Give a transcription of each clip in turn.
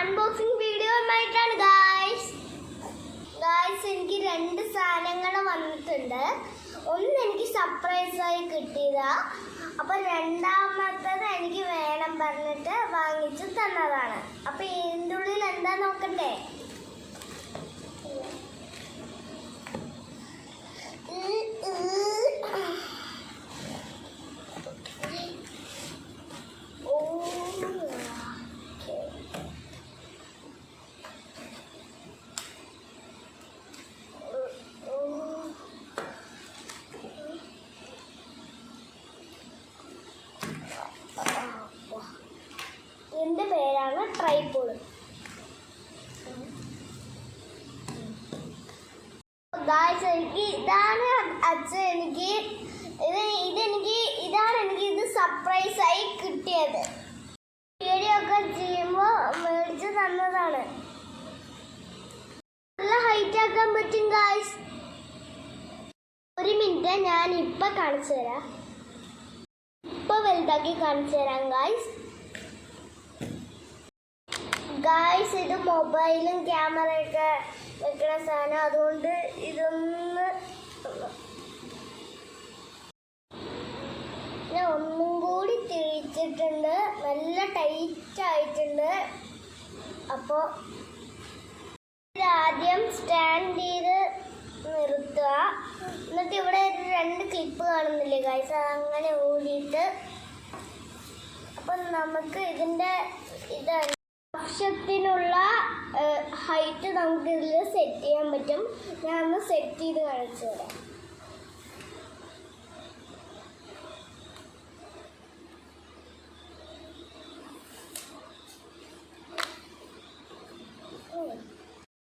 Unboxing video ആയിട്ടാണ് guys എനിക്ക് രണ്ട് സാധനങ്ങൾ വന്നിട്ടുണ്ട്. ഒന്ന് എനിക്ക് സർപ്രൈസ് ആയി കിട്ടിയതാ, അപ്പൊ രണ്ടാമത്തത് എനിക്ക് വേണം പറഞ്ഞിട്ട് വാങ്ങിച്ചു തന്നതാണ്. അപ്പൊ ഇതിൻ്റെ ഉള്ളിൽ എന്താ നോക്കണ്ടേ? ഇതിന്റെ പേരാണ് ട്രൈപോഡ്. എനിക്ക് ഇതാണ് ഇതാണ് എനിക്ക് ഇത് സർപ്രൈസ് ആയി കിട്ടിയത്. വീഡിയോ ഒക്കെ ചെയ്യുമ്പോൾ മേടിച്ച് തന്നതാണ്. നല്ല ഹൈറ്റ് ആക്കാൻ പറ്റും ഗായ്സ്. ഒരു മിനിറ്റ്, ഞാൻ ഇപ്പൊ കാണിച്ചു തരാം. ഇപ്പൊ വലുതാക്കി കാണിച്ചു തരാം ഗായ്സ്. ഇത് മൊബൈലും ക്യാമറയൊക്കെ വെക്കുന്ന സാധനം, അതുകൊണ്ട് ഇതൊന്ന് ഞാൻ ഒന്നും കൂടി തിരിച്ചിട്ടുണ്ട്. നല്ല ടൈറ്റ് ആയിട്ടുണ്ട്. അപ്പോൾ ഇതാദ്യം സ്റ്റാൻഡ് ചെയ്ത് നിർത്തുക. എന്നിട്ട് ഇവിടെ രണ്ട് ക്ലിപ്പ് കാണുന്നില്ലേ ഗായ്സ്, അങ്ങനെ ഊരിയിട്ട് അപ്പം നമുക്ക് ഇതിൻ്റെ ആവശ്യത്തിനുള്ള ഹൈറ്റ് നമുക്ക് ഇതിൽ സെറ്റ് ചെയ്യാൻ പറ്റും. ഞാൻ ഒന്ന് സെറ്റ് ചെയ്ത് കാണിച്ചു തരാം.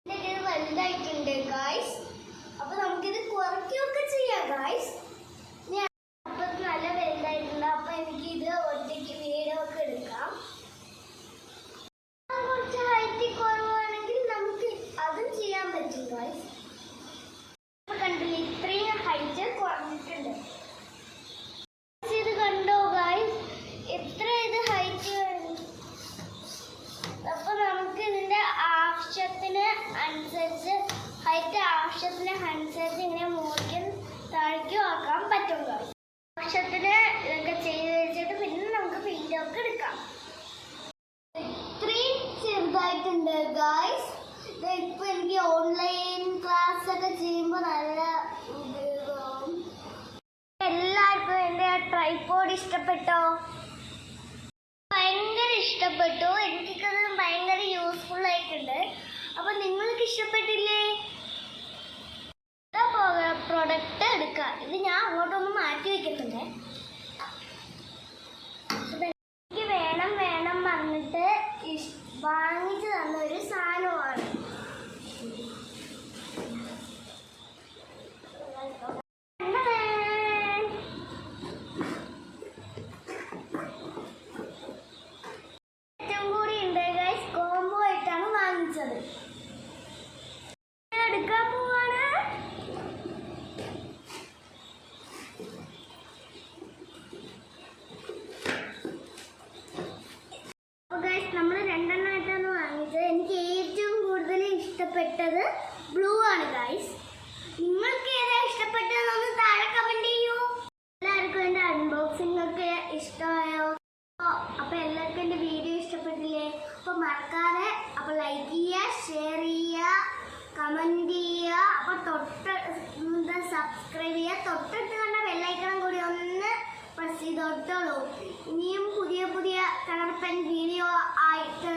ഇത് വലുതായിട്ടുണ്ട് ഗായ്സ്. അപ്പൊ നമുക്കിത് കുറയ്ക്കുകയൊക്കെ ചെയ്യാം ഗായ്സ്. അപ്പൊ നല്ല വലുതായിട്ടുണ്ട്. അപ്പൊ എനിക്ക് ഇത് ഒറ്റയ്ക്ക് വീഡിയോ ഒക്കെ എടുക്കാം. കുറച്ച് ഹൈറ്റ് കുറവാണെങ്കിൽ നമുക്ക് അതും ചെയ്യാൻ പറ്റും ഗായ്സ്. കണ്ടില്ലേ, ഇത്രയും ഹൈറ്റ് കുറഞ്ഞിട്ടുണ്ട്. ഇത് കണ്ടോ ഗായ്സ്, എത്ര ഇത് ഹൈറ്റ്. അപ്പൊ നമുക്ക് ഇതിന്റെ ആവശ്യത്തിന് അനുസരിച്ച് ഇങ്ങനെ മുകളിൽ താഴേക്കും ആക്കാൻ പറ്റും ഗായ്സ്. ആവശ്യത്തിന് ഇതൊക്കെ ചെയ്ത് വെച്ചിട്ട് പിന്നെ നമുക്ക് വീഡിയോ ഒക്കെ എടുക്കാം. ഇത്രയും ചെറുതായിട്ടുണ്ട് ഗായ്സ്. ഇപ്പൊ എനിക്ക് ഓൺലൈൻ ക്ലാസ് ഒക്കെ ചെയ്യുമ്പോൾ നല്ല ഉപയോഗം. എല്ലാവർക്കും എൻ്റെ ട്രൈപോഡ് ഇഷ്ടപ്പെട്ടോ? ഭയങ്കര ഇഷ്ടപ്പെട്ടു. എനിക്കത് ഭയങ്കര യൂസ്ഫുൾ ആയിട്ടുണ്ട്. അപ്പൊ നിങ്ങൾക്ക് ഇഷ്ടപ്പെട്ടില്ലേ? പ്രൊഡക്റ്റ് എടുക്കാം. ഇത് ഞാൻ അങ്ങോട്ടൊന്ന് മാറ്റി വെക്കുന്നുണ്ട്. എനിക്ക് വേണം പറഞ്ഞിട്ട് വാങ്ങിച്ചു തന്ന ഒരു സാധനമാണ്. ഏറ്റവും കൂടി ഉണ്ട് ഗൈസ്, കോംബോ ആയിട്ടാണ് വാങ്ങിച്ചത്. എടുക്കാൻ പോവാണ്. നമ്മൾ രണ്ടെണ്ണമായിട്ടാണ് വാങ്ങിച്ചത്. എനിക്ക് ഏറ്റവും കൂടുതൽ ഇഷ്ടപ്പെട്ടത് ബ്ലൂ ആണ് ഗൈസ്. നിങ്ങൾക്ക് ഏതാ ഇഷ്ടപ്പെട്ടതെന്നൊന്ന് താഴെ കമന്റ് ചെയ്യൂ. എല്ലാവർക്കും എൻ്റെ അൺബോക്സിംഗ് ഒക്കെ ഇഷ്ടമായോ? അപ്പോൾ എല്ലാവർക്കും എൻ്റെ വീഡിയോ ഇഷ്ടപ്പെട്ടില്ലേ? അപ്പോൾ മറക്കാതെ ലൈക്ക് ചെയ്യുക, ഷെയർ ചെയ്യുക, കമന്റ് ചെയ്യുക. അപ്പോൾ സബ്സ്ക്രൈബ് ചെയ്യുക. തൊട്ടിട്ട് കണ്ട ബെല്ലൈക്കണം കൂടി ഒന്ന് പ്രസ് ചെയ്തോളൂ. ഇനിയും പുതിയ കളർ പെൻ വീഡിയോ ആയിട്ട്